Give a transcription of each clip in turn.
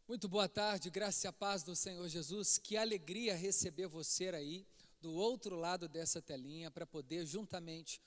Muito boa tarde, graça e a paz do Senhor Jesus. Que alegria receber você aí do outro lado dessa telinha para poder juntamente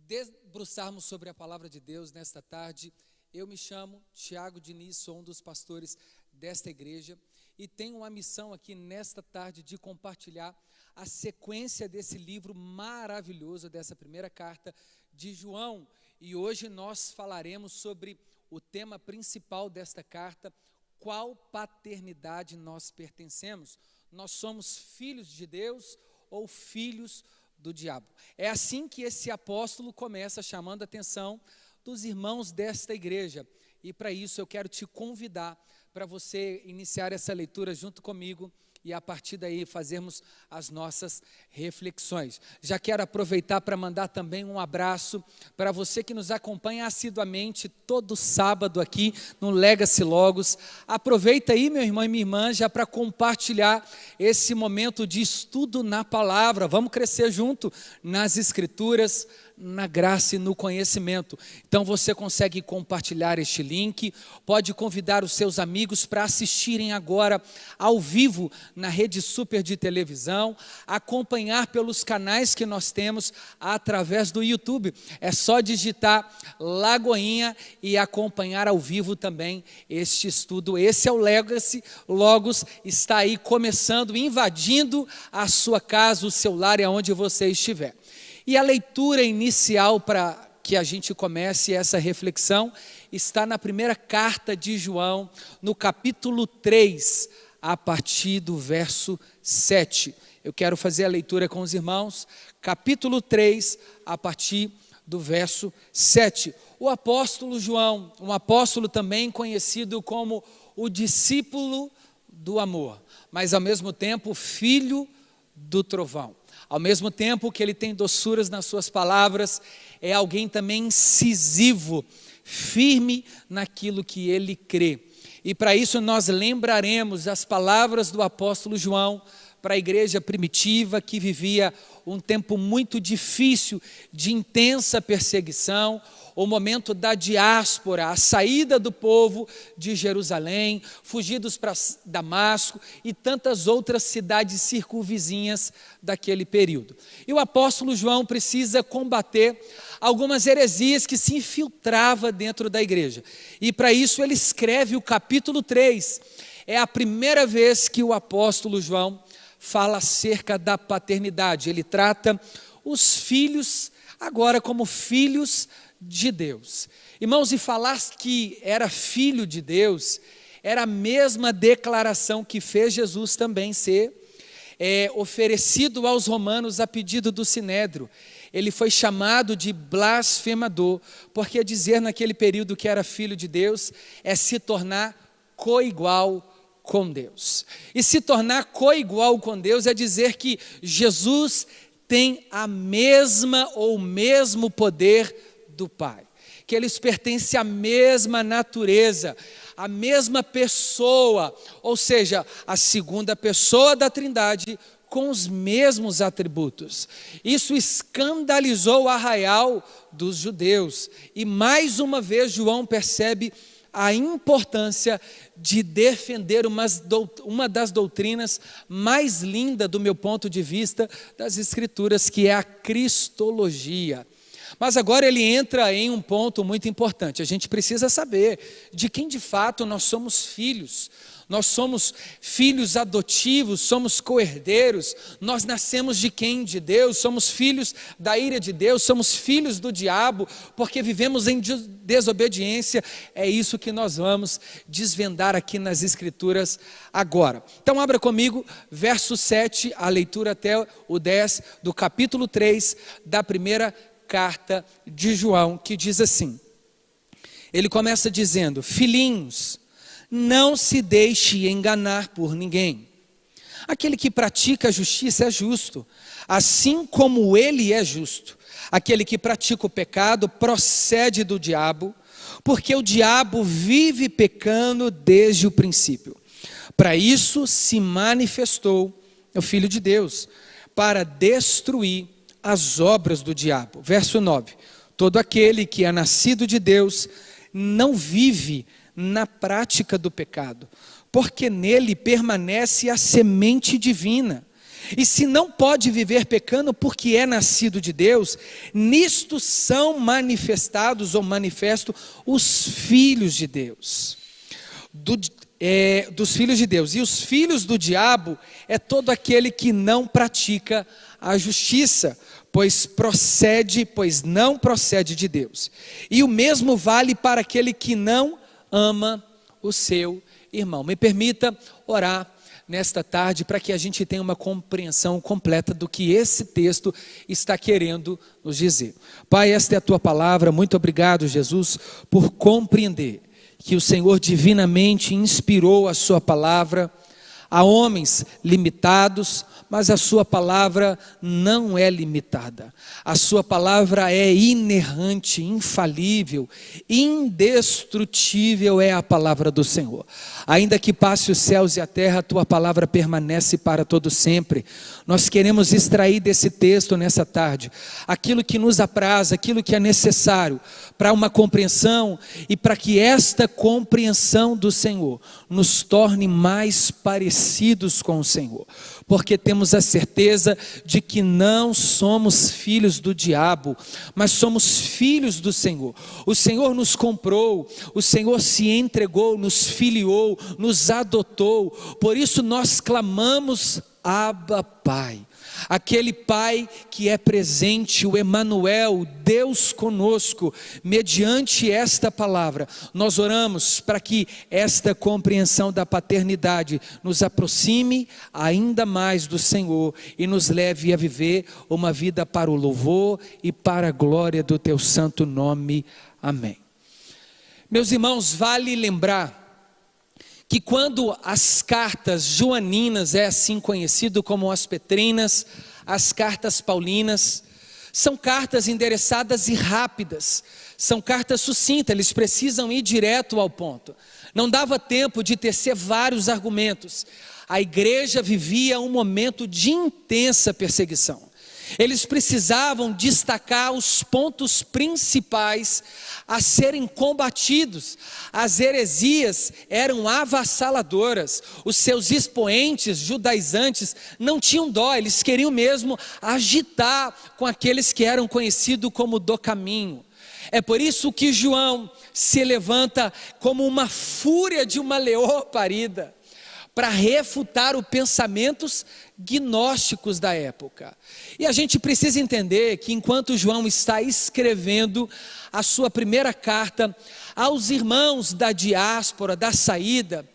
debruçarmos sobre a palavra de Deus nesta tarde. Eu me chamo Tiago Diniz, sou um dos pastores desta igreja e tenho uma missão aqui nesta tarde de compartilhar a sequência desse livro maravilhoso, dessa primeira carta de João. E hoje nós falaremos sobre o tema principal desta carta: qual paternidade nós pertencemos? Nós somos filhos de Deus ou filhos do diabo? É assim que esse apóstolo começa chamando a atenção dos irmãos desta igreja. E para isso eu quero te convidar para você iniciar essa leitura junto comigo e a partir daí fazermos as nossas reflexões. Já quero aproveitar para mandar também um abraço para você que nos acompanha assiduamente todo sábado aqui no Legacy Logos. Aproveita aí, meu irmão e minha irmã, já para compartilhar esse momento de estudo na palavra. Vamos crescer junto nas escrituras, na graça e no conhecimento. Então você consegue compartilhar este link, pode convidar os seus amigos para assistirem agora ao vivo na Rede Super de televisão, acompanhar pelos canais que nós temos através do YouTube. É só digitar Lagoinha e acompanhar ao vivo também este estudo. Esse é o Legacy Logos, está aí começando, invadindo a sua casa, o seu lar e aonde você estiver. E a leitura inicial para que a gente comece essa reflexão está na primeira carta de João, no capítulo 3, a partir do verso 7. Eu quero fazer a leitura com os irmãos, capítulo 3, a partir do verso 7. O apóstolo João, um apóstolo também conhecido como o discípulo do amor, mas ao mesmo tempo filho do trovão. Ao mesmo tempo que ele tem doçuras nas suas palavras, é alguém também incisivo, firme naquilo que ele crê. E para isso nós lembraremos as palavras do apóstolo João para a igreja primitiva que vivia um tempo muito difícil de intensa perseguição, o momento da diáspora, a saída do povo de Jerusalém, fugidos para Damasco e tantas outras cidades circunvizinhas daquele período. E o apóstolo João precisa combater algumas heresias que se infiltravam dentro da igreja. E para isso ele escreve o capítulo 3. É a primeira vez que o apóstolo João fala acerca da paternidade. Ele trata os filhos agora como filhos de Deus. Irmãos, e falar que era filho de Deus era a mesma declaração que fez Jesus também ser oferecido aos romanos a pedido do Sinédrio. Ele foi chamado de blasfemador, porque dizer naquele período que era filho de Deus é se tornar coigual com Deus. E se tornar coigual com Deus é dizer que Jesus tem a mesma ou o mesmo poder do Pai, que eles pertencem à mesma natureza, à mesma pessoa, ou seja, a segunda pessoa da Trindade com os mesmos atributos. Isso escandalizou o arraial dos judeus e mais uma vez João percebe a importância de defender uma das doutrinas mais lindas do meu ponto de vista das Escrituras, que é a cristologia. Mas agora ele entra em um ponto muito importante. A gente precisa saber de quem de fato nós somos filhos. Nós somos filhos adotivos, somos co-herdeiros, nós nascemos de quem? De Deus, somos filhos da ira de Deus, somos filhos do diabo, porque vivemos em desobediência. É isso que nós vamos desvendar aqui nas Escrituras agora. Então abra comigo, verso 7, a leitura até o 10 do capítulo 3 da primeira carta de João, que diz assim. Ele começa dizendo: filhinhos, não se deixe enganar por ninguém. Aquele que pratica a justiça é justo, assim como ele é justo. Aquele que pratica o pecado procede do diabo, porque o diabo vive pecando desde o princípio. Para isso se manifestou o Filho de Deus, para destruir as obras do diabo. Verso 9. Todo aquele que é nascido de Deus não vive na prática do pecado, porque nele permanece a semente divina. E se não pode viver pecando porque é nascido de Deus, nisto são manifestados ou manifestos os filhos de Deus. Dos filhos de Deus. E os filhos do diabo é todo aquele que não pratica a justiça, pois não procede de Deus. E o mesmo vale para aquele que não ama o seu irmão. Me permita orar nesta tarde para que a gente tenha uma compreensão completa do que esse texto está querendo nos dizer. Pai, esta é a tua palavra. Muito obrigado, Jesus, por compreender que o Senhor divinamente inspirou a sua palavra a homens limitados, mas a sua palavra não é limitada. A sua palavra é inerrante, infalível, indestrutível é a palavra do Senhor. Ainda que passe os céus e a terra, a tua palavra permanece para todo sempre. Nós queremos extrair desse texto nessa tarde aquilo que nos apraz, aquilo que é necessário para uma compreensão e para que esta compreensão do Senhor nos torne mais parecidos com o Senhor. Porque temos a certeza de que não somos filhos do diabo, mas somos filhos do Senhor. O Senhor nos comprou, o Senhor se entregou, nos filiou, nos adotou. Por isso nós clamamos, Abba, Pai. Aquele Pai que é presente, o Emanuel, Deus conosco. Mediante esta palavra, nós oramos para que esta compreensão da paternidade nos aproxime ainda mais do Senhor e nos leve a viver uma vida para o louvor e para a glória do teu santo nome. Amém. Meus irmãos, vale lembrar que quando as cartas joaninas, é assim conhecido como as petrinas, as cartas paulinas, são cartas endereçadas e rápidas, são cartas sucintas, eles precisam ir direto ao ponto. Não dava tempo de tecer vários argumentos. A igreja vivia um momento de intensa perseguição. Eles precisavam destacar os pontos principais a serem combatidos. As heresias eram avassaladoras. Os seus expoentes judaizantes não tinham dó, eles queriam mesmo agitar com aqueles que eram conhecidos como do caminho. É por isso que João se levanta como uma fúria de uma leoa parida, para refutar os pensamentos gnósticos da época. E a gente precisa entender que enquanto João está escrevendo a sua primeira carta aos irmãos da diáspora, da saída,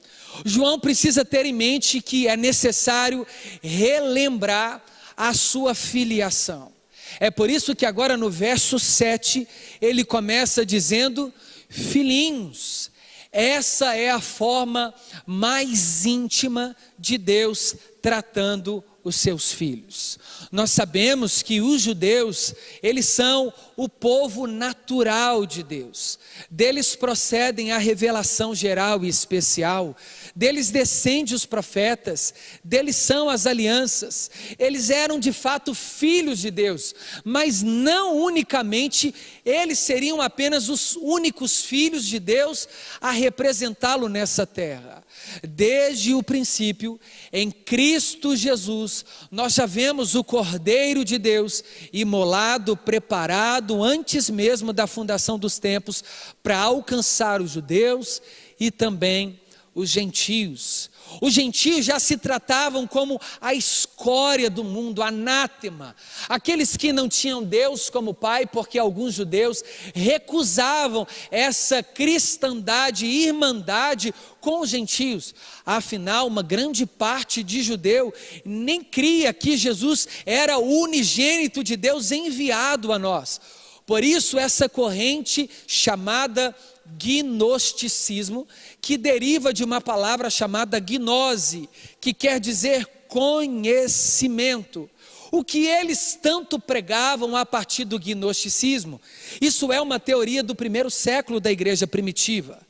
João precisa ter em mente que é necessário relembrar a sua filiação. É por isso que agora no verso 7, ele começa dizendo: filhinhos. Essa é a forma mais íntima de Deus tratando os seus filhos. Nós sabemos que os judeus, eles são o povo natural de Deus. Deles procedem a revelação geral e especial. Deles descendem os profetas. Deles são as alianças. Eles eram de fato filhos de Deus, mas não unicamente eles seriam apenas os únicos filhos de Deus a representá-lo nessa terra. Desde o princípio, em Cristo Jesus, nós já vemos o Cordeiro de Deus imolado, preparado antes mesmo da fundação dos tempos para alcançar os judeus e também os gentios. Os gentios já se tratavam como a escória do mundo, anátema, aqueles que não tinham Deus como pai, porque alguns judeus recusavam essa cristandade e irmandade com os gentios. Afinal, uma grande parte de judeu nem cria que Jesus era o unigênito de Deus enviado a nós. Por isso essa corrente chamada gnosticismo, que deriva de uma palavra chamada gnose, que quer dizer conhecimento. O que eles tanto pregavam a partir do gnosticismo, isso é uma teoria do primeiro século da igreja primitiva.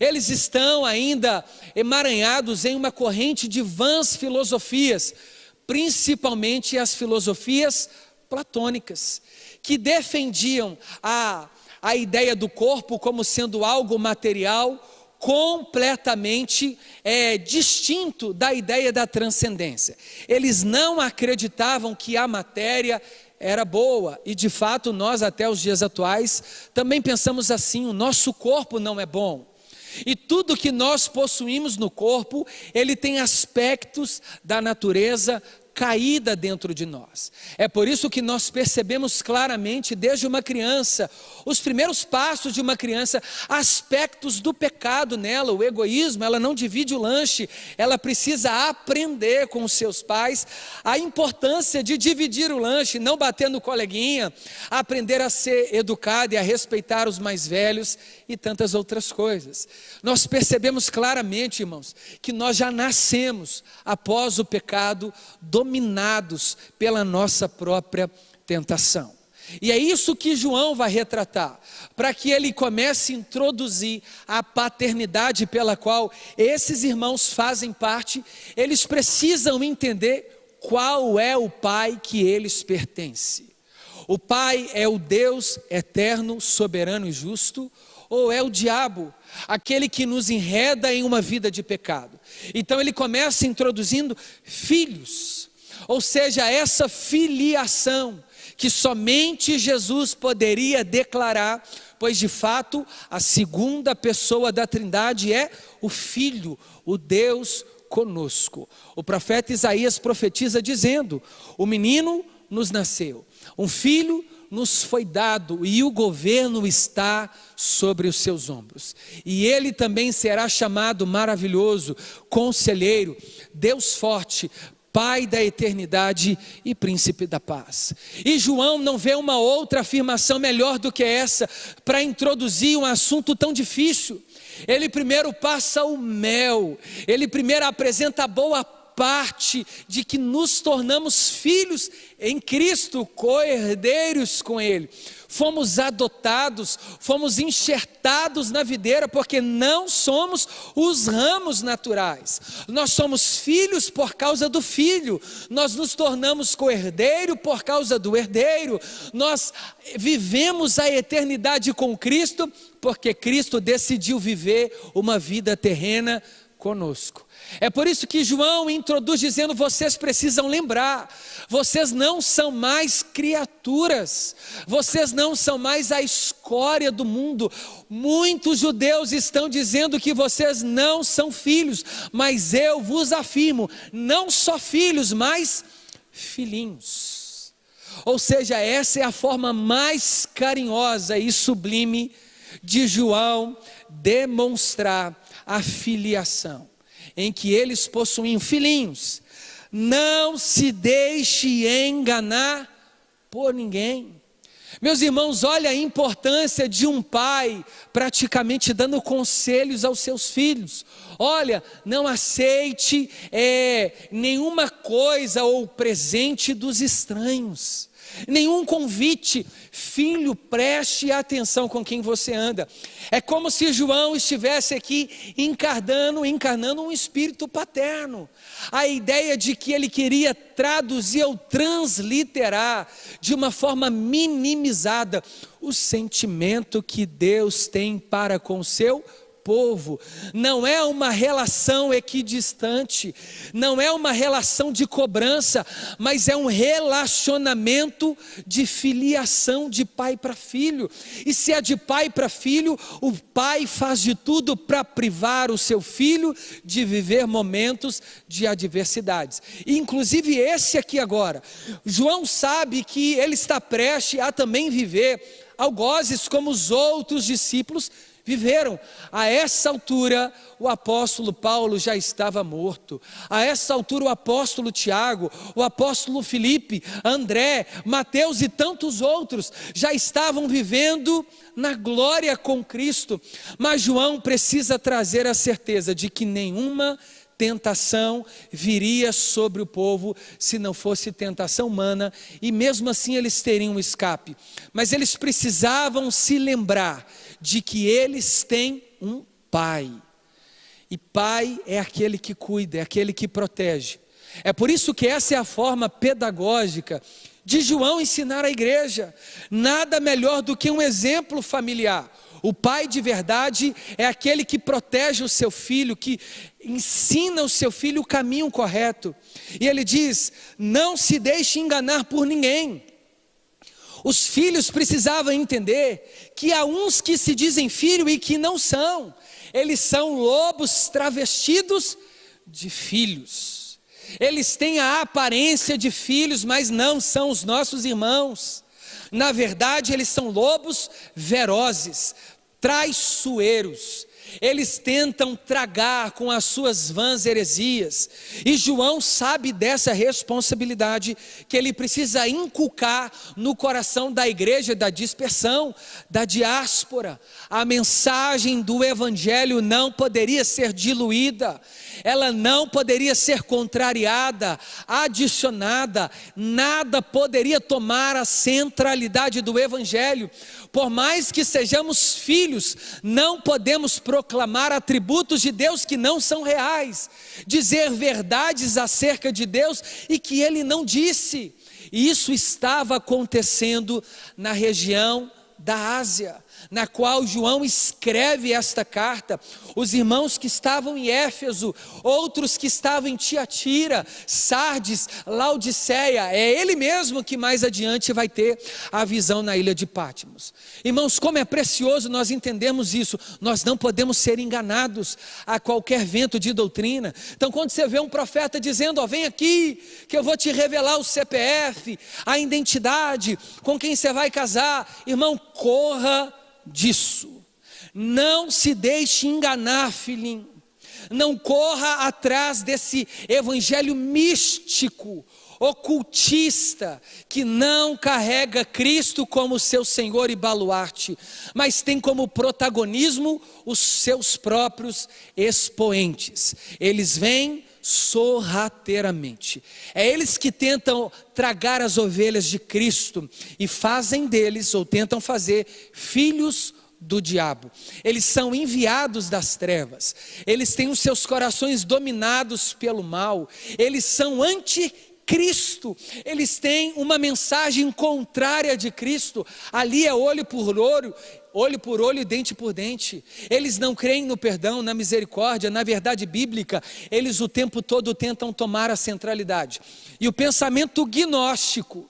Eles estão ainda emaranhados em uma corrente de vãs filosofias, principalmente as filosofias platônicas, que defendiam a ideia do corpo como sendo algo material, completamente distinto da ideia da transcendência. Eles não acreditavam que a matéria era boa, e de fato nós até os dias atuais também pensamos assim: o nosso corpo não é bom. E tudo que nós possuímos no corpo, ele tem aspectos da natureza caída dentro de nós. É por isso que nós percebemos claramente desde uma criança, os primeiros passos de uma criança, aspectos do pecado nela, o egoísmo. Ela não divide o lanche, ela precisa aprender com os seus pais a importância de dividir o lanche, não bater no coleguinha, aprender a ser educada e a respeitar os mais velhos e tantas outras coisas. Nós percebemos claramente, irmãos, que nós já nascemos após o pecado, dominados pela nossa própria tentação. E é isso que João vai retratar, para que ele comece a introduzir a paternidade pela qual esses irmãos fazem parte. Eles precisam entender qual é o pai que eles pertencem. O pai é o Deus eterno, soberano e justo, ou é o diabo, aquele que nos enreda em uma vida de pecado? Então ele começa introduzindo filhos, ou seja, essa filiação que somente Jesus poderia declarar, pois de fato a segunda pessoa da Trindade é o Filho, o Deus conosco. O profeta Isaías profetiza dizendo: o menino nos nasceu, um filho nos foi dado, e o governo está sobre os seus ombros. E ele também será chamado Maravilhoso, Conselheiro, Deus Forte, Pai da eternidade e Príncipe da paz. E João não vê uma outra afirmação melhor do que essa para introduzir um assunto tão difícil. Ele primeiro passa o mel, ele primeiro apresenta a boa parte de que nos tornamos filhos em Cristo, co-herdeiros com Ele. Fomos adotados, fomos enxertados na videira, porque não somos os ramos naturais. Nós somos filhos por causa do Filho. Nós nos tornamos co-herdeiro por causa do herdeiro. Nós vivemos a eternidade com Cristo, porque Cristo decidiu viver uma vida terrena conosco. É por isso que João introduz dizendo: vocês precisam lembrar, vocês não são mais criaturas, vocês não são mais a escória do mundo. Muitos judeus estão dizendo que vocês não são filhos, mas eu vos afirmo, não só filhos, mas filhinhos. Ou seja, essa é a forma mais carinhosa e sublime de João demonstrar a filiação, em que eles possuíam filhinhos. Não se deixe enganar por ninguém. Meus irmãos, olha a importância de um pai praticamente dando conselhos aos seus filhos. Olha, não aceite nenhuma coisa ou presente dos estranhos, nenhum convite. Filho, preste atenção com quem você anda. É como se João estivesse aqui encarnando um espírito paterno. A ideia de que ele queria traduzir ou transliterar de uma forma minimizada o sentimento que Deus tem para com o seu povo. Não é uma relação equidistante, não é uma relação de cobrança, mas é um relacionamento de filiação de pai para filho. E se é de pai para filho, o pai faz de tudo para privar o seu filho de viver momentos de adversidades. E inclusive esse aqui agora, João sabe que ele está prestes a também viver algozes como os outros discípulos viveram. A essa altura o apóstolo Paulo já estava morto. A essa altura o apóstolo Tiago, o apóstolo Filipe, André, Mateus e tantos outros já estavam vivendo na glória com Cristo. Mas João precisa trazer a certeza de que nenhuma tentação viria sobre o povo se não fosse tentação humana, e mesmo assim eles teriam um escape. Mas eles precisavam se lembrar de que eles têm um pai, e pai é aquele que cuida, é aquele que protege. É por isso que essa é a forma pedagógica de João ensinar a igreja. Nada melhor do que um exemplo familiar. O pai de verdade é aquele que protege o seu filho, que ensina o seu filho o caminho correto. E ele diz: não se deixe enganar por ninguém. Os filhos precisavam entender que há uns que se dizem filho e que não são. Eles são lobos travestidos de filhos. Eles têm a aparência de filhos, mas não são os nossos irmãos. Na verdade, eles são lobos ferozes, traiçoeiros. Eles tentam tragar com as suas vãs heresias. E João sabe dessa responsabilidade que ele precisa inculcar no coração da igreja da dispersão, da diáspora. A mensagem do evangelho não poderia ser diluída, ela não poderia ser contrariada, adicionada, nada poderia tomar a centralidade do evangelho. Por mais que sejamos filhos, não podemos proclamar atributos de Deus que não são reais, dizer verdades acerca de Deus e que Ele não disse. E isso estava acontecendo na região da Ásia, na qual João escreve esta carta. Os irmãos que estavam em Éfeso, outros que estavam em Tiatira, Sardes, Laodiceia, é ele mesmo que mais adiante vai ter a visão na ilha de Patmos. Irmãos, como é precioso nós entendermos isso. Nós não podemos ser enganados a qualquer vento de doutrina. Então quando você vê um profeta dizendo: ó, vem aqui que eu vou te revelar o CPF, a identidade, com quem você vai casar, irmão, corra disso. Não se deixe enganar, filhinho. Não corra atrás desse evangelho místico, ocultista, que não carrega Cristo como seu Senhor e baluarte, mas tem como protagonismo os seus próprios expoentes. Eles vêm sorrateiramente. É eles que tentam tragar as ovelhas de Cristo e fazem deles, ou tentam fazer, filhos do diabo. Eles são enviados das trevas. Eles têm os seus corações dominados pelo mal. Eles são anticristo. Eles têm uma mensagem contrária de Cristo. Ali é olho por olho, dente por dente. Eles não creem no perdão, na misericórdia, na verdade bíblica. Eles o tempo todo tentam tomar a centralidade. E o pensamento gnóstico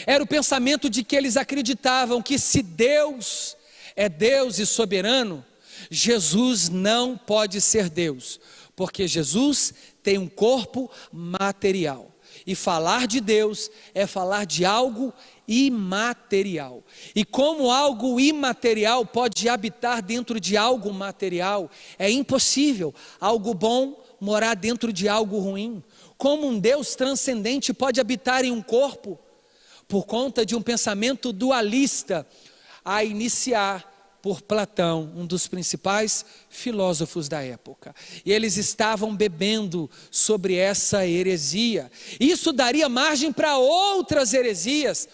era o pensamento de que eles acreditavam que se Deus é Deus e soberano, Jesus não pode ser Deus, porque Jesus tem um corpo material. E falar de Deus é falar de algo imaterial. E como algo imaterial pode habitar dentro de algo material, é impossível algo bom morar dentro de algo ruim. Como um Deus transcendente pode habitar em um corpo? Por conta de um pensamento dualista, a iniciar por Platão, um dos principais filósofos da época. E eles estavam bebendo sobre essa heresia. Isso daria margem para outras heresias.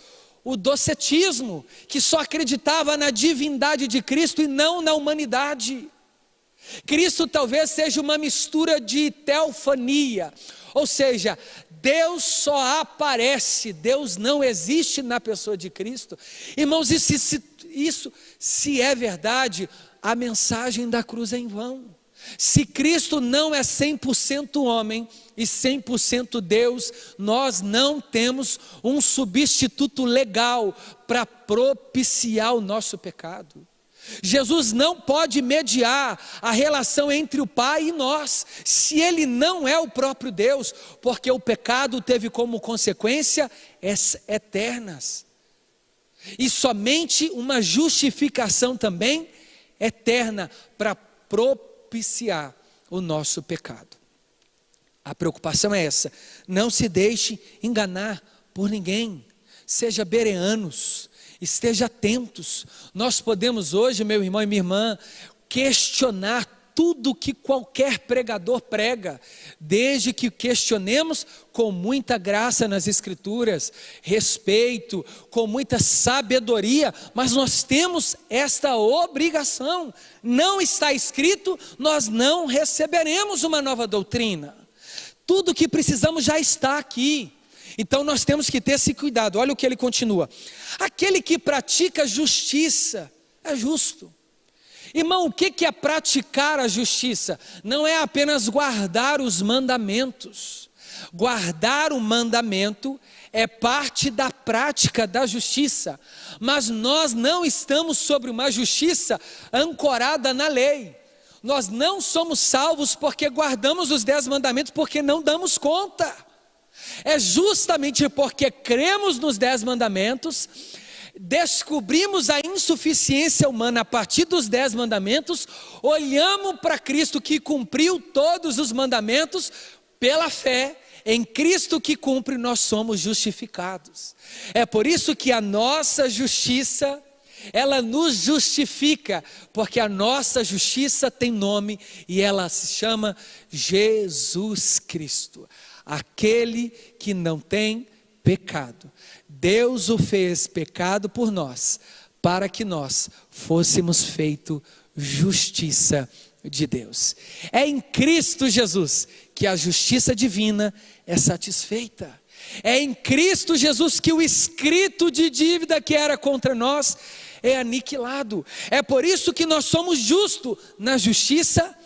O docetismo, que só acreditava na divindade de Cristo e não na humanidade. Cristo talvez seja uma mistura de teofania, ou seja, Deus só aparece, Deus não existe na pessoa de Cristo. Irmãos, isso se é verdade, a mensagem da cruz é em vão. Se Cristo não é 100% homem e 100% Deus, nós não temos um substituto legal para propiciar o nosso pecado. Jesus não pode mediar a relação entre o Pai e nós, se Ele não é o próprio Deus, porque o pecado teve como consequência eternas. E somente uma justificação também eterna para propiciar o nosso pecado. A preocupação é essa: não se deixe enganar por ninguém, seja bereanos, esteja atentos. Nós podemos hoje, meu irmão e minha irmã, questionar tudo que qualquer pregador prega, desde que questionemos com muita graça nas Escrituras, respeito, com muita sabedoria, mas nós temos esta obrigação. Não está escrito, nós não receberemos uma nova doutrina. Tudo que precisamos já está aqui. Então nós temos que ter esse cuidado. Olha o que ele continua: aquele que pratica justiça é justo, Irmão, o que é praticar a justiça? Não é apenas guardar os mandamentos. Guardar o mandamento é parte da prática da justiça, mas nós não estamos sobre uma justiça ancorada na lei. Nós não somos salvos porque guardamos os 10 mandamentos, porque não damos conta. É justamente porque cremos nos 10 mandamentos, descobrimos a insuficiência humana a partir dos 10 mandamentos, olhamos para Cristo que cumpriu todos os mandamentos, pela fé em Cristo que cumpre, nós somos justificados. É por isso que a nossa justiça, ela nos justifica, porque a nossa justiça tem nome e ela se chama Jesus Cristo, aquele que não tem pecado. Deus o fez pecado por nós, para que nós fôssemos feito justiça de Deus. É em Cristo Jesus que a justiça divina é satisfeita. É em Cristo Jesus que o escrito de dívida que era contra nós é aniquilado. É por isso que nós somos justos na justiça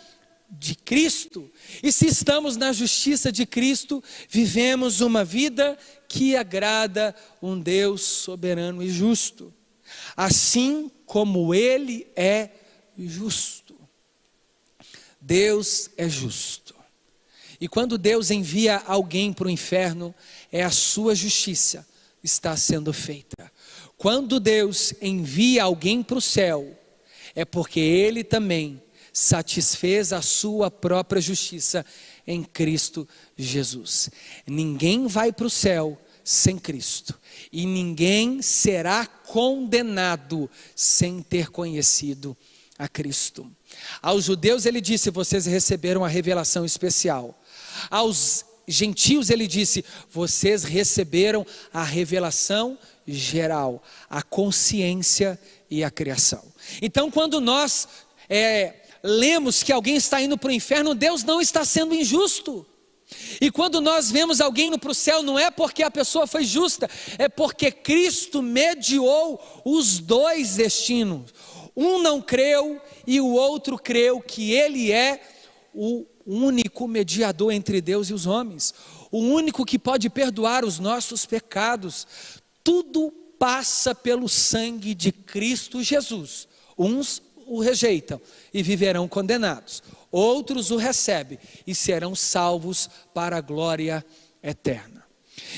de Cristo. E se estamos na justiça de Cristo, vivemos uma vida que agrada um Deus soberano e justo, assim como Ele é justo. Deus é justo. E quando Deus envia alguém para o inferno, é a sua justiça está sendo feita. Quando Deus envia alguém para o céu, é porque Ele também satisfez a sua própria justiça em Cristo Jesus. Ninguém vai para o céu sem Cristo, e ninguém será condenado sem ter conhecido a Cristo. Aos judeus ele disse: vocês receberam a revelação especial. Aos gentios ele disse: vocês receberam a revelação geral, a consciência e a criação. Então, quando nós lemos que alguém está indo para o inferno, Deus não está sendo injusto. E quando nós vemos alguém indo para o céu, não é porque a pessoa foi justa, é porque Cristo mediou os dois destinos. Um não creu e o outro creu que Ele é o único mediador entre Deus e os homens, o único que pode perdoar os nossos pecados. Tudo passa pelo sangue de Cristo Jesus. Uns o rejeitam e viverão condenados, outros o recebem e serão salvos para a glória eterna.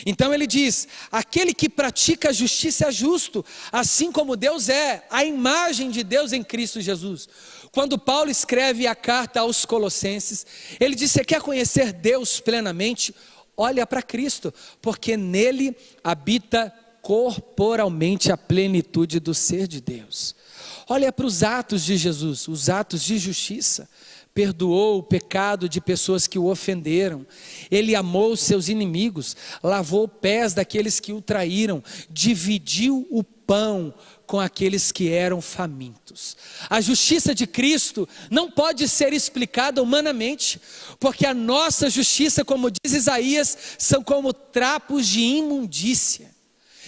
Então ele diz: aquele que pratica a justiça é justo, assim como Deus é, a imagem de Deus em Cristo Jesus. Quando Paulo escreve a carta aos Colossenses, ele diz: você quer conhecer Deus plenamente? Olha para Cristo, porque nele habita corporalmente a plenitude do ser de Deus. Olha para os atos de Jesus, os atos de justiça. Perdoou o pecado de pessoas que o ofenderam. Ele amou os seus inimigos, lavou pés daqueles que o traíram, dividiu o pão com aqueles que eram famintos. A justiça de Cristo não pode ser explicada humanamente, porque a nossa justiça, como diz Isaías, são como trapos de imundícia.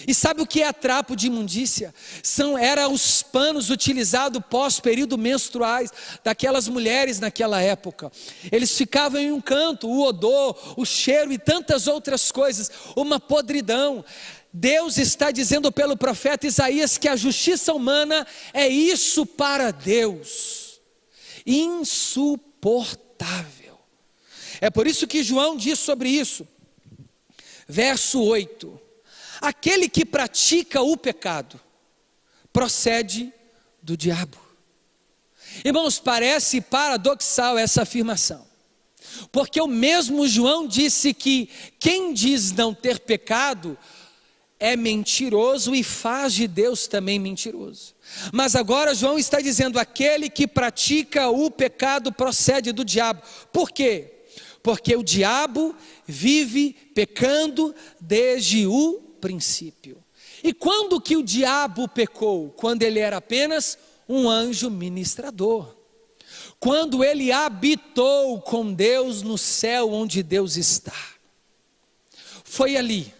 E sabe o que é trapo de imundícia? Eram os panos utilizados pós-período menstruais daquelas mulheres naquela época. Eles ficavam em um canto, o odor, o cheiro e tantas outras coisas, uma podridão. Deus está dizendo pelo profeta Isaías que a justiça humana é isso para Deus, insuportável. É por isso que João diz sobre isso, verso 8: aquele que pratica o pecado procede do diabo. Irmãos, parece paradoxal essa afirmação, porque o mesmo João disse que quem diz não ter pecado é mentiroso e faz de Deus também mentiroso. Mas agora João está dizendo: aquele que pratica o pecado procede do diabo. Por quê? Porque o diabo vive pecando desde o princípio. E quando que o diabo pecou? Quando ele era apenas um anjo ministrador. Quando ele habitou com Deus no céu onde Deus está. Foi ali,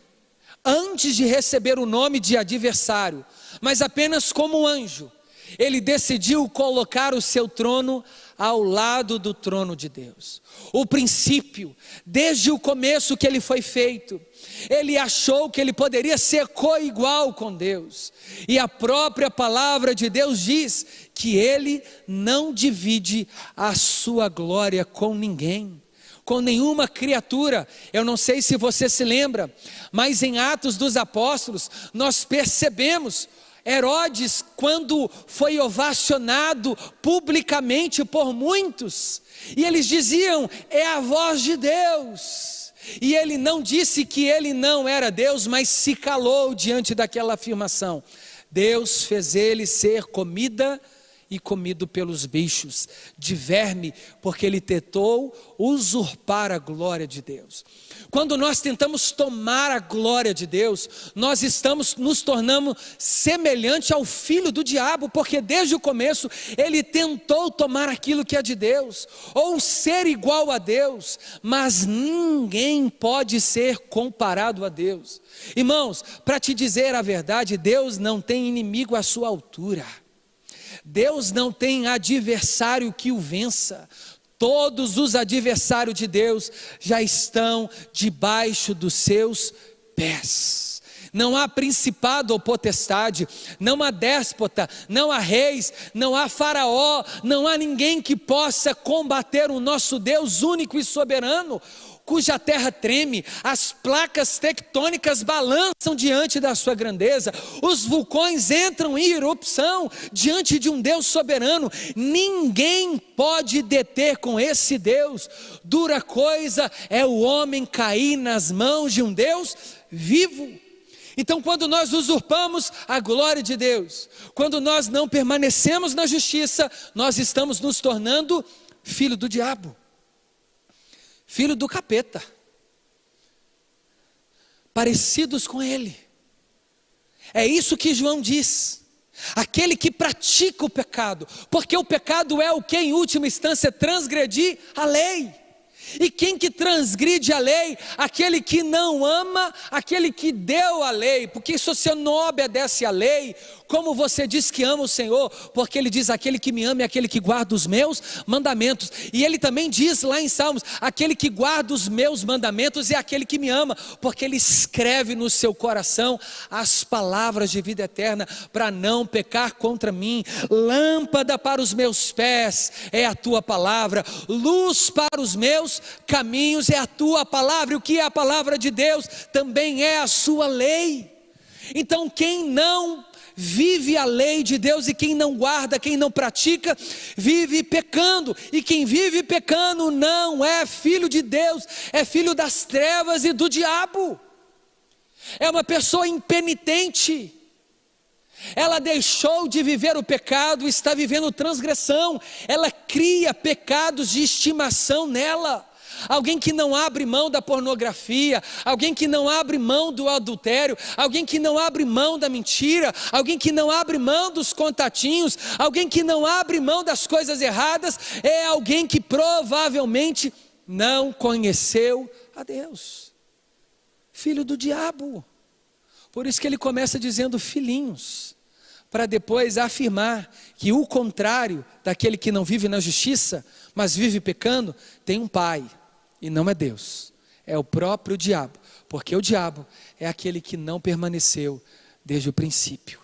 antes de receber o nome de adversário, mas apenas como anjo, ele decidiu colocar o seu trono ao lado do trono de Deus. O princípio, desde o começo que ele foi feito, ele achou que ele poderia ser coigual com Deus. E a própria palavra de Deus diz que ele não divide a sua glória com ninguém, com nenhuma criatura. Eu não sei se você se lembra, mas em Atos dos Apóstolos nós percebemos Herodes, quando foi ovacionado publicamente por muitos, e eles diziam: é a voz de Deus. E ele não disse que ele não era Deus, mas se calou diante daquela afirmação. Deus fez ele ser comida e comido pelos bichos, de verme, porque ele tentou usurpar a glória de Deus. Quando nós tentamos tomar a glória de Deus, nós estamos nos tornando semelhante ao filho do diabo, porque desde o começo ele tentou tomar aquilo que é de Deus, ou ser igual a Deus, mas ninguém pode ser comparado a Deus. Irmãos, para te dizer a verdade, Deus não tem inimigo à sua altura. Deus não tem adversário que o vença. Todos os adversários de Deus já estão debaixo dos seus pés. Não há principado ou potestade, não há déspota, não há reis, não há faraó, não há ninguém que possa combater o nosso Deus único e soberano, cuja terra treme, as placas tectônicas balançam diante da sua grandeza, os vulcões entram em erupção diante de um Deus soberano. Ninguém pode deter com esse Deus. Dura coisa é o homem cair nas mãos de um Deus vivo. Então, quando nós usurpamos a glória de Deus, quando nós não permanecemos na justiça, nós estamos nos tornando filho do diabo, filho do capeta, parecidos com ele. É isso que João diz. Aquele que pratica o pecado, porque o pecado é o que em última instância transgredir a lei. E quem que transgride a lei? Aquele que não ama, aquele que deu a lei. Porque se você não obedece a lei, como você diz que ama o Senhor? Porque ele diz: aquele que me ama é aquele que guarda os meus mandamentos. E ele também diz lá em Salmos: aquele que guarda os meus mandamentos é aquele que me ama, porque ele escreve no seu coração as palavras de vida eterna, para não pecar contra mim. Lâmpada para os meus pés é a tua palavra, luz para os meus caminhos é a tua palavra. E o que é a palavra de Deus? Também é a sua lei. Então quem não vive a lei de Deus, e quem não guarda, quem não pratica, vive pecando. E quem vive pecando não é filho de Deus, é filho das trevas e do diabo. É uma pessoa impenitente. Ela deixou de viver o pecado, está vivendo transgressão. Ela cria pecados de estimação nela. Alguém que não abre mão da pornografia, alguém que não abre mão do adultério, alguém que não abre mão da mentira, alguém que não abre mão dos contatinhos, alguém que não abre mão das coisas erradas, é alguém que provavelmente não conheceu a Deus. Filho do diabo. Por isso que ele começa dizendo filhinhos, para depois afirmar que o contrário daquele que não vive na justiça, mas vive pecando, tem um pai. E não é Deus, é o próprio diabo, porque o diabo é aquele que não permaneceu desde o princípio.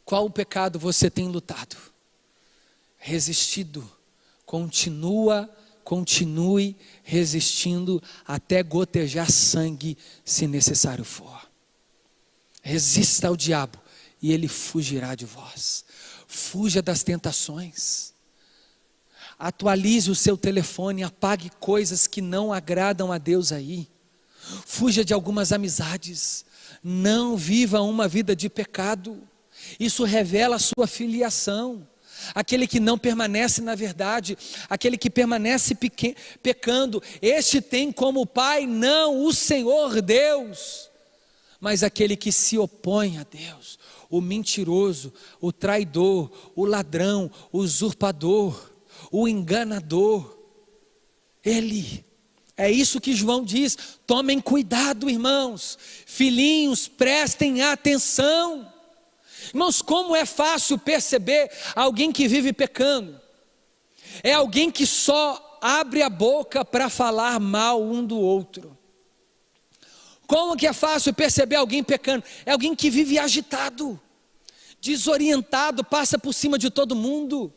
Qual o pecado você tem lutado? Resistido. Continue resistindo até gotejar sangue, se necessário for. Resista ao diabo e ele fugirá de vós. Fuja das tentações. Atualize o seu telefone, apague coisas que não agradam a Deus aí. Fuja de algumas amizades. Não viva uma vida de pecado. Isso revela a sua filiação. Aquele que não permanece na verdade, aquele que permanece pecando, este tem como pai não o Senhor Deus, mas aquele que se opõe a Deus, o mentiroso, o traidor, o ladrão, o usurpador, o enganador. Ele, é isso que João diz. Tomem cuidado, irmãos, filhinhos, prestem atenção. Irmãos, como é fácil perceber alguém que vive pecando. É alguém que só abre a boca para falar mal um do outro. Como que é fácil perceber alguém pecando? É alguém que vive agitado, desorientado, passa por cima de todo mundo,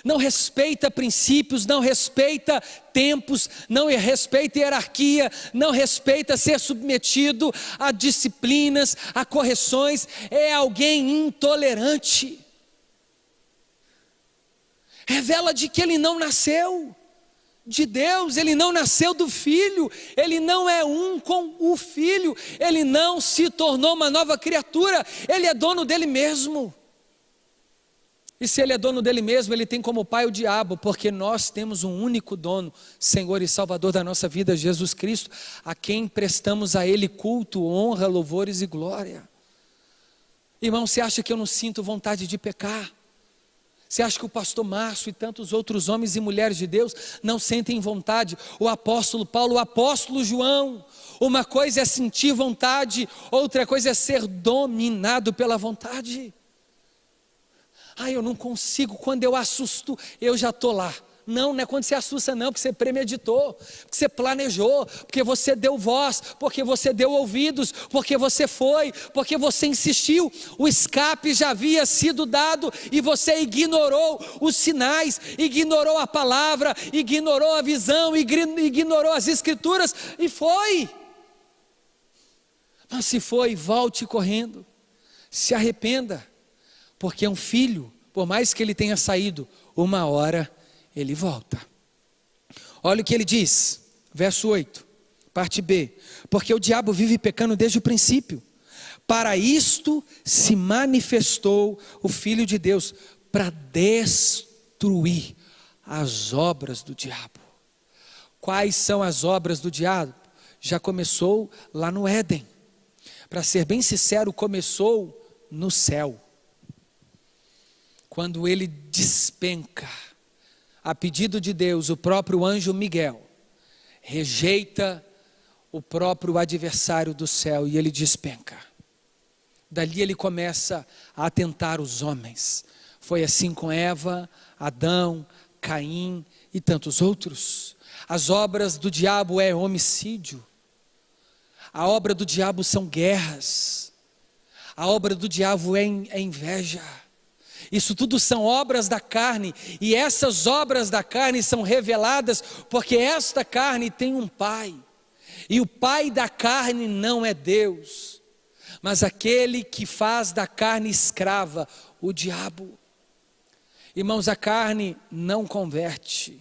não respeita princípios, não respeita tempos, não respeita hierarquia, não respeita ser submetido a disciplinas, a correções. É alguém intolerante. Revela de que ele não nasceu de Deus, ele não nasceu do Filho, ele não é um com o Filho, ele não se tornou uma nova criatura, ele é dono dele mesmo. E se ele é dono dele mesmo, ele tem como pai o diabo, porque nós temos um único dono, Senhor e Salvador da nossa vida, Jesus Cristo, a quem prestamos a ele culto, honra, louvores e glória. Irmão, você acha que eu não sinto vontade de pecar? Você acha que o pastor Márcio e tantos outros homens e mulheres de Deus não sentem vontade? O apóstolo Paulo, o apóstolo João. Uma coisa é sentir vontade, outra coisa é ser dominado pela vontade. Eu não consigo, quando eu assusto, eu já estou lá. Não é quando você assusta não, porque você premeditou, porque você planejou, porque você deu voz, porque você deu ouvidos, porque você foi, porque você insistiu. O escape já havia sido dado e você ignorou os sinais, ignorou a palavra, ignorou a visão, ignorou as escrituras e foi. Mas se foi, volte correndo, se arrependa, porque um filho, por mais que ele tenha saído, uma hora ele volta. Olha o que ele diz, verso 8, parte B. Porque o diabo vive pecando desde o princípio. Para isto se manifestou o Filho de Deus, para destruir as obras do diabo. Quais são as obras do diabo? Já começou lá no Éden. Para ser bem sincero, começou no céu. Quando ele despenca, a pedido de Deus, o próprio anjo Miguel rejeita o próprio adversário do céu e ele despenca. Dali ele começa a atentar os homens. Foi assim com Eva, Adão, Caim e tantos outros. As obras do diabo é homicídio. A obra do diabo são guerras. A obra do diabo é inveja. Isso tudo são obras da carne, e essas obras da carne são reveladas porque esta carne tem um pai, e o pai da carne não é Deus, mas aquele que faz da carne escrava, o diabo. Irmãos, a carne não converte,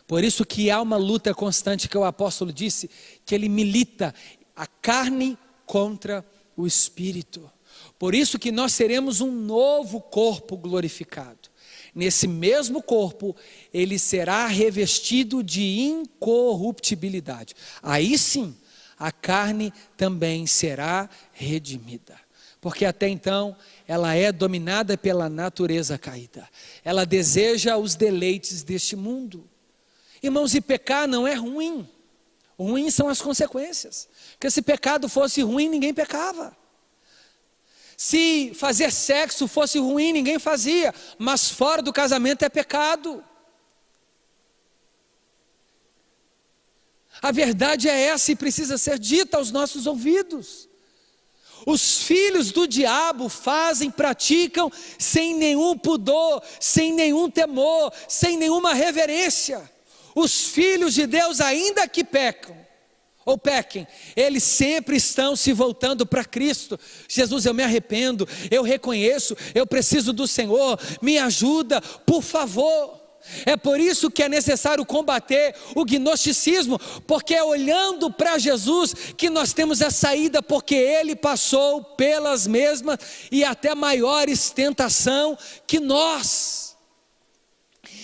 por isso que há uma luta constante, que o apóstolo disse, que ele milita a carne contra o espírito. Por isso que nós teremos um novo corpo glorificado. Nesse mesmo corpo, ele será revestido de incorruptibilidade. Aí sim, a carne também será redimida. Porque até então, ela é dominada pela natureza caída. Ela deseja os deleites deste mundo. Irmãos, e pecar não é ruim. Ruim são as consequências. Porque se pecado fosse ruim, ninguém pecava. Se fazer sexo fosse ruim, ninguém fazia, mas fora do casamento é pecado. A verdade é essa e precisa ser dita aos nossos ouvidos. Os filhos do diabo fazem, praticam sem nenhum pudor, sem nenhum temor, sem nenhuma reverência. Os filhos de Deus, ainda que pecam, ou pequem, eles sempre estão se voltando para Cristo. Jesus, eu me arrependo, eu reconheço, eu preciso do Senhor, me ajuda, por favor. É por isso que é necessário combater o gnosticismo, porque é olhando para Jesus que nós temos a saída, porque Ele passou pelas mesmas e até maiores tentações que nós.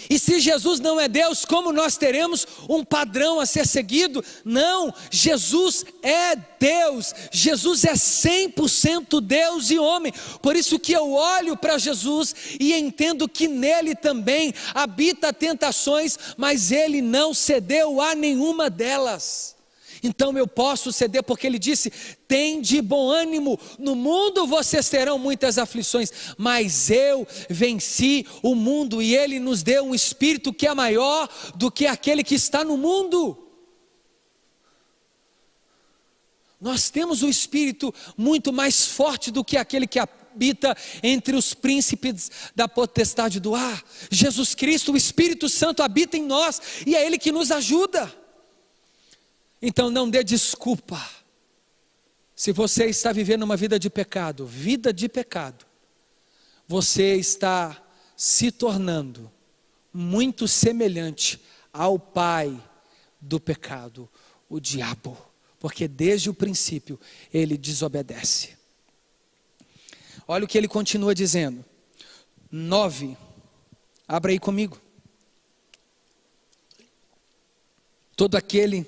E se Jesus não é Deus, como nós teremos um padrão a ser seguido? Não, Jesus é Deus, Jesus é 100% Deus e homem. Por isso que eu olho para Jesus e entendo que nele também habita tentações, mas ele não cedeu a nenhuma delas. Então eu posso ceder, porque ele disse: tende bom ânimo, no mundo vocês terão muitas aflições, mas eu venci o mundo, e ele nos deu um espírito que é maior do que aquele que está no mundo. Nós temos um espírito muito mais forte do que aquele que habita entre os príncipes da potestade do ar. Jesus Cristo, o Espírito Santo, habita em nós, e é ele que nos ajuda. Então não dê desculpa. Se você está vivendo uma vida de pecado, você está se tornando muito semelhante ao pai do pecado, o diabo, porque desde o princípio ele desobedece. Olha o que ele continua dizendo. 9, abra aí comigo. Todo aquele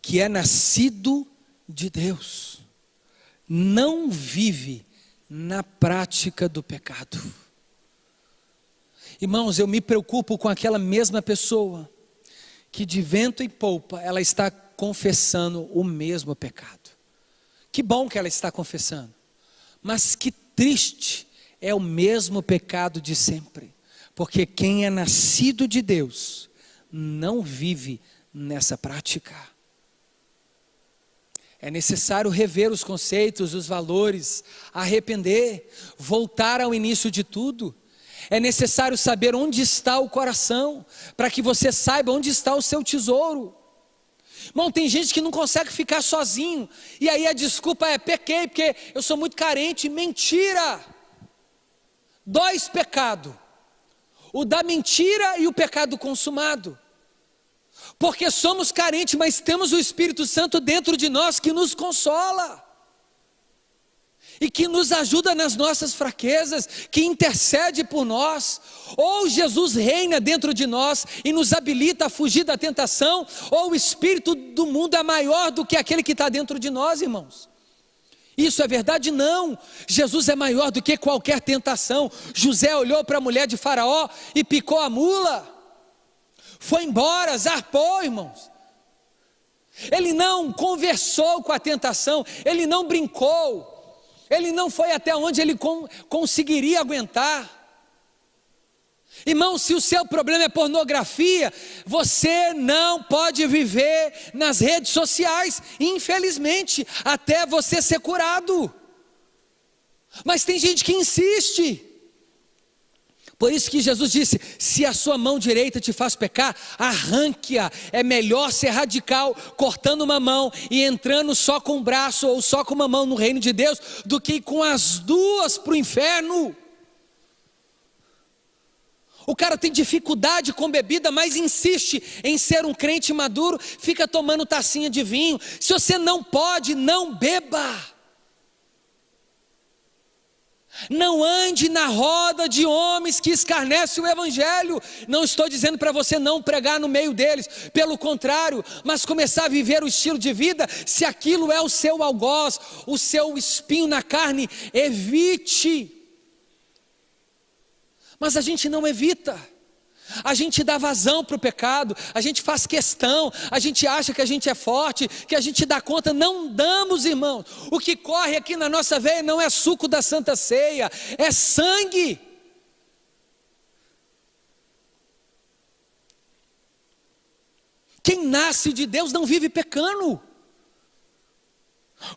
que é nascido de Deus não vive na prática do pecado. Irmãos, eu me preocupo com aquela mesma pessoa que de vento e polpa ela está confessando o mesmo pecado. Que bom que ela está confessando, mas que triste é o mesmo pecado de sempre, porque quem é nascido de Deus não vive nessa prática. É necessário rever os conceitos, os valores, arrepender, voltar ao início de tudo. É necessário saber onde está o coração, para que você saiba onde está o seu tesouro. Irmão, tem gente que não consegue ficar sozinho, e aí a desculpa é: pequei, porque eu sou muito carente. Mentira! 2 pecados, o da mentira e o pecado consumado. Porque somos carentes, mas temos o Espírito Santo dentro de nós que nos consola e que nos ajuda nas nossas fraquezas, que intercede por nós. Ou Jesus reina dentro de nós e nos habilita a fugir da tentação, ou o espírito do mundo é maior do que aquele que está dentro de nós, irmãos. Isso é verdade? Não. Jesus é maior do que qualquer tentação. José olhou para a mulher de Faraó e picou a mula. Foi embora, zarpou, irmãos. Ele não conversou com a tentação, ele não brincou, ele não foi até onde ele conseguiria aguentar. Irmão, se o seu problema é pornografia, você não pode viver nas redes sociais, infelizmente, até você ser curado. Mas tem gente que insiste. Por isso que Jesus disse: se a sua mão direita te faz pecar, arranque-a. É melhor ser radical, cortando uma mão e entrando só com um braço ou só com uma mão no reino de Deus, do que ir com as duas para o inferno. O cara tem dificuldade com bebida, mas insiste em ser um crente maduro, fica tomando tacinha de vinho. Se você não pode, não beba. Não ande na roda de homens que escarnecem o evangelho. Não estou dizendo para você não pregar no meio deles, pelo contrário, mas começar a viver o estilo de vida. Se aquilo é o seu algoz, o seu espinho na carne, evite. Mas a gente não evita. A gente dá vazão para o pecado, a gente faz questão, a gente acha que a gente é forte, que a gente dá conta. Não damos, irmãos. O que corre aqui na nossa veia não é suco da Santa Ceia, é sangue. Quem nasce de Deus não vive pecando,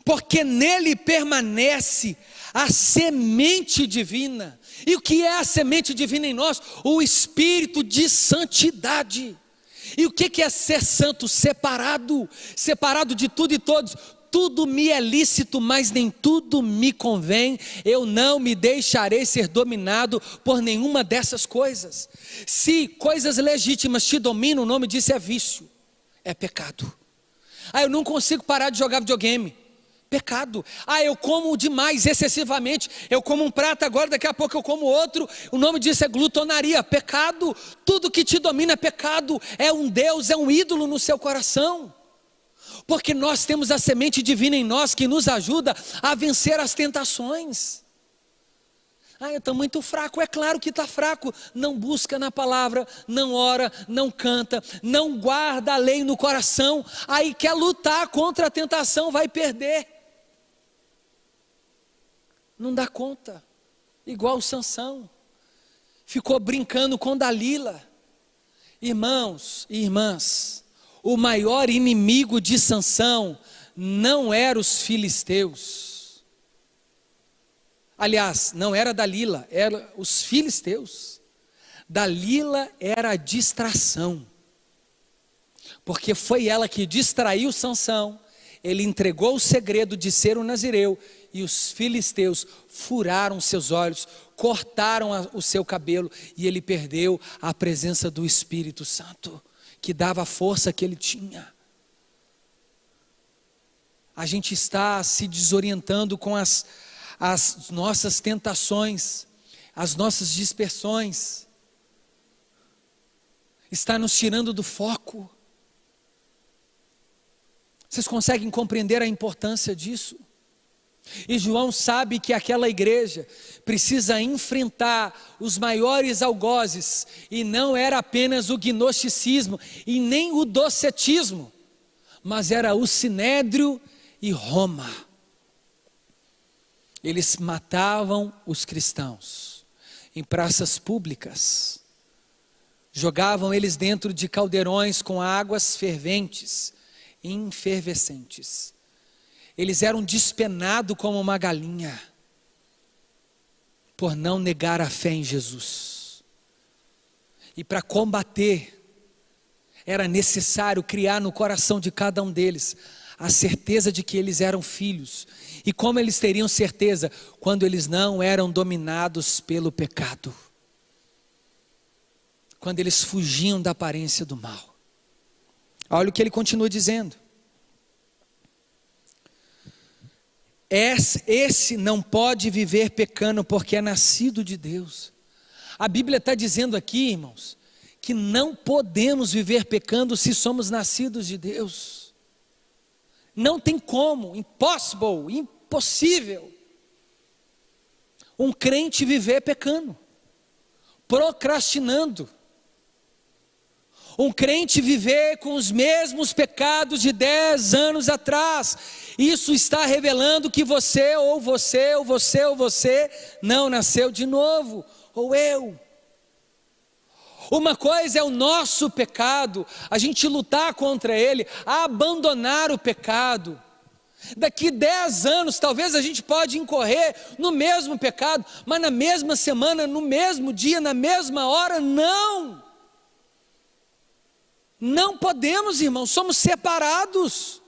porque nele permanece a semente divina. E o que é a semente divina em nós? O espírito de santidade. E o que é ser santo? Separado de tudo e todos. Tudo me é lícito, mas nem tudo me convém. Eu não me deixarei ser dominado por nenhuma dessas coisas. Se coisas legítimas te dominam, o nome disso é vício, é pecado. Eu não consigo parar de jogar videogame. Pecado. Eu como demais, excessivamente. Eu como um prato agora, daqui a pouco eu como outro. O nome disso é glutonaria. Pecado. Tudo que te domina é pecado. É um Deus, é um ídolo no seu coração. Porque nós temos a semente divina em nós que nos ajuda a vencer as tentações. Eu estou muito fraco. É claro que está fraco. Não busca na palavra, não ora, não canta, não guarda a lei no coração. Aí quer lutar contra a tentação, vai perder. Não dá conta. Igual Sansão. Ficou brincando com Dalila. Irmãos e irmãs, o maior inimigo de Sansão não eram os filisteus. Aliás, não era Dalila, eram os filisteus. Dalila era a distração. Porque foi ela que distraiu Sansão. Ele entregou o segredo de ser um nazireu. E os filisteus furaram seus olhos, cortaram o seu cabelo. E ele perdeu a presença do Espírito Santo, que dava a força que ele tinha. A gente está se desorientando com as nossas tentações, as nossas dispersões, está nos tirando do foco. Vocês conseguem compreender a importância disso? E João sabe que aquela igreja precisa enfrentar os maiores algozes, e não era apenas o gnosticismo, e nem o docetismo, mas era o Sinédrio e Roma. Eles matavam os cristãos em praças públicas, jogavam eles dentro de caldeirões com águas ferventes, efervescentes. Eles eram despenados como uma galinha, por não negar a fé em Jesus. E para combater, era necessário criar no coração de cada um deles a certeza de que eles eram filhos. E como eles teriam certeza? Quando eles não eram dominados pelo pecado. Quando eles fugiam da aparência do mal. Olha o que ele continua dizendo. Esse não pode viver pecando porque é nascido de Deus. A Bíblia está dizendo aqui, irmãos, que não podemos viver pecando se somos nascidos de Deus. Não tem como, impossível, um crente viver pecando, procrastinando. Um crente viver com os mesmos pecados de 10 anos atrás. Isso está revelando que você não nasceu de novo, ou eu. Uma coisa é o nosso pecado, a gente lutar contra ele, abandonar o pecado. Daqui 10 anos, talvez a gente pode incorrer no mesmo pecado, mas na mesma semana, no mesmo dia, na mesma hora, não. Não podemos, irmãos, somos separados.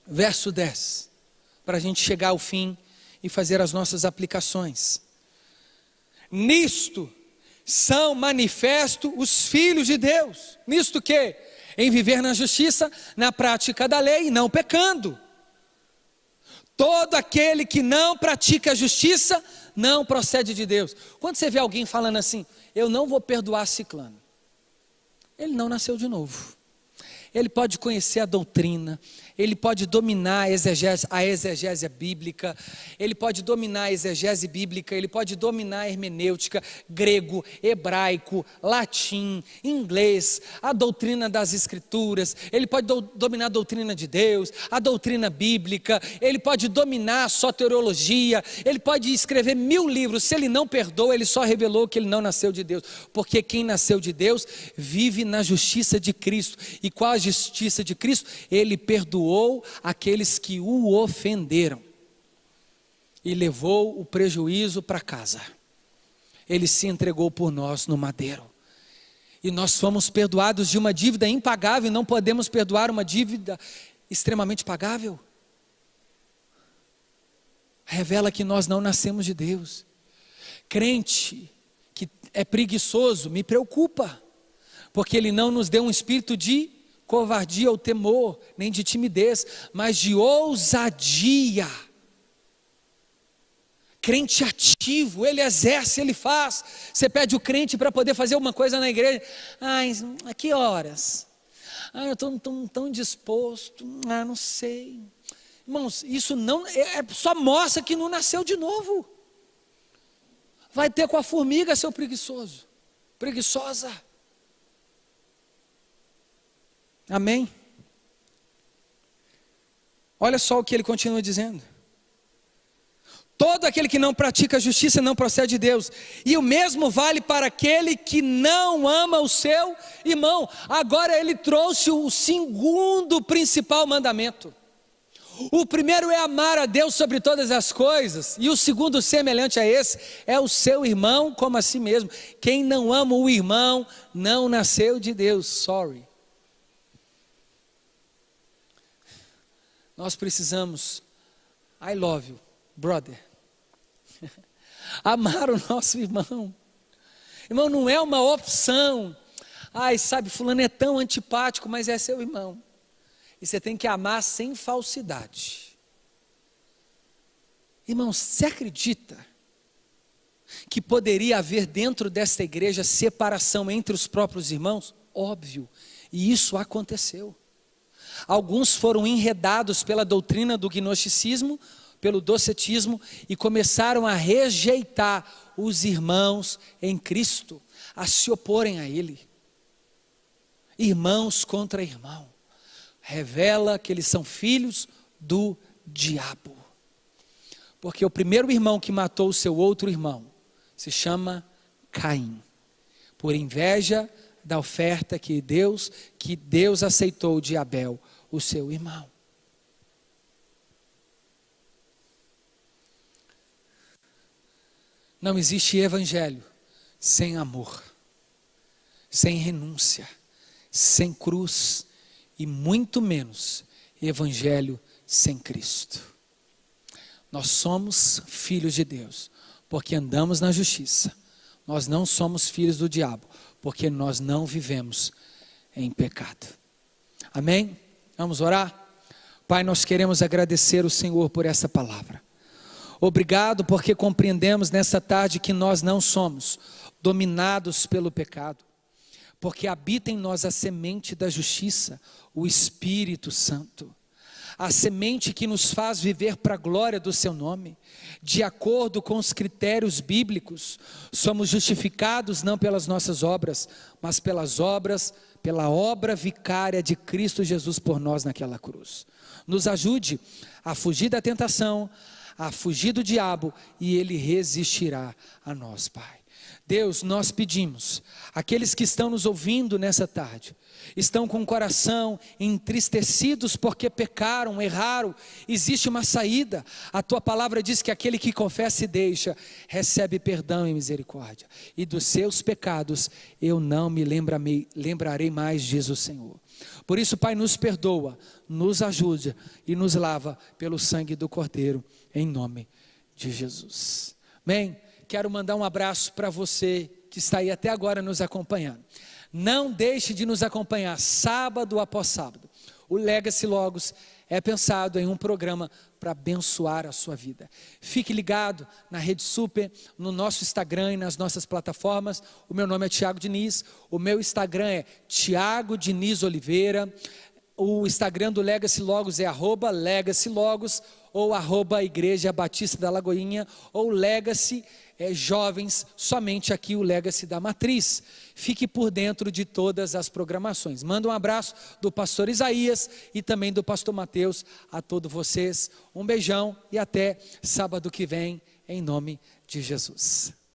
Verso 10, para a gente chegar ao fim e fazer as nossas aplicações. Nisto são manifestos os filhos de Deus. Nisto que? Em viver na justiça, na prática da lei e não pecando. Todo aquele que não pratica a justiça não procede de Deus. Quando você vê alguém falando assim, eu não vou perdoar ciclano, ele não nasceu de novo. Ele pode conhecer a doutrina, ele pode dominar a exegese bíblica, ele pode dominar a exegese bíblica, ele pode dominar a hermenêutica, grego, hebraico, latim, inglês, a doutrina das escrituras, ele pode dominar a doutrina de Deus, a doutrina bíblica, ele pode dominar a soteriologia, ele pode escrever 1000 livros, se ele não perdoa, ele só revelou que ele não nasceu de Deus, porque quem nasceu de Deus vive na justiça de Cristo, e com a justiça de Cristo, ele perdoou aqueles que o ofenderam e levou o prejuízo para casa. Ele se entregou por nós no madeiro e nós fomos perdoados de uma dívida impagável e não podemos perdoar uma dívida extremamente pagável. Revela que nós não nascemos de Deus. Crente que é preguiçoso me preocupa, porque ele não nos deu um espírito de covardia ou temor, nem de timidez, mas de ousadia. Crente ativo, ele exerce, ele faz. Você pede o crente para poder fazer uma coisa na igreja. A que horas? Eu estou tão disposto. Não sei. Irmãos, isso não só mostra que não nasceu de novo. Vai ter com a formiga, seu preguiçoso, preguiçosa. Amém? Olha só o que ele continua dizendo. Todo aquele que não pratica a justiça não procede de Deus. E o mesmo vale para aquele que não ama o seu irmão. Agora ele trouxe o segundo principal mandamento. O primeiro é amar a Deus sobre todas as coisas. E o segundo, semelhante a esse, é o seu irmão como a si mesmo. Quem não ama o irmão não nasceu de Deus. Sorry. Nós precisamos, I love you, brother. Amar o nosso irmão. Irmão, não é uma opção. Ai, sabe, fulano é tão antipático, mas é seu irmão. E você tem que amar sem falsidade. Irmão, você acredita que poderia haver dentro desta igreja separação entre os próprios irmãos? Óbvio, e isso aconteceu. Alguns foram enredados pela doutrina do gnosticismo, pelo docetismo, e começaram a rejeitar os irmãos em Cristo, a se oporem a Ele. Irmãos contra irmão. Revela que eles são filhos do diabo. Porque o primeiro irmão que matou o seu outro irmão se chama Caim, por inveja da oferta que Deus aceitou de Abel, o seu irmão. Não existe evangelho sem amor, sem renúncia, sem cruz e muito menos evangelho sem Cristo. Nós somos filhos de Deus porque andamos na justiça. Nós não somos filhos do diabo porque nós não vivemos em pecado. Amém? Vamos orar? Pai, nós queremos agradecer o Senhor por essa palavra. Obrigado porque compreendemos nessa tarde que nós não somos dominados pelo pecado, porque habita em nós a semente da justiça, o Espírito Santo, a semente que nos faz viver para a glória do seu nome, de acordo com os critérios bíblicos. Somos justificados não pelas nossas obras, mas pela obra vicária de Cristo Jesus por nós naquela cruz. Nos ajude a fugir da tentação, a fugir do diabo, e ele resistirá a nós, Pai. Deus, nós pedimos, aqueles que estão nos ouvindo nessa tarde, estão com o coração entristecidos porque pecaram, erraram, existe uma saída. A tua palavra diz que aquele que confessa e deixa, recebe perdão e misericórdia, e dos seus pecados eu não me lembrarei mais, diz o Senhor. Por isso, Pai, nos perdoa, nos ajude e nos lava pelo sangue do Cordeiro, em nome de Jesus. Amém? Quero mandar um abraço para você que está aí até agora nos acompanhando. Não deixe de nos acompanhar sábado após sábado. O Legacy Logos é pensado em um programa para abençoar a sua vida. Fique ligado na Rede Super, no nosso Instagram e nas nossas plataformas. O meu nome é Tiago Diniz, o meu Instagram é Tiago Diniz Oliveira. O Instagram do Legacy Logos é @Legacy Logos ou @Igreja Batista da Lagoinha, ou Legacy Jovens, somente aqui o Legacy da Matriz. Fique por dentro de todas as programações. Manda um abraço do pastor Isaías e também do pastor Mateus a todos vocês. Um beijão e até sábado que vem, em nome de Jesus.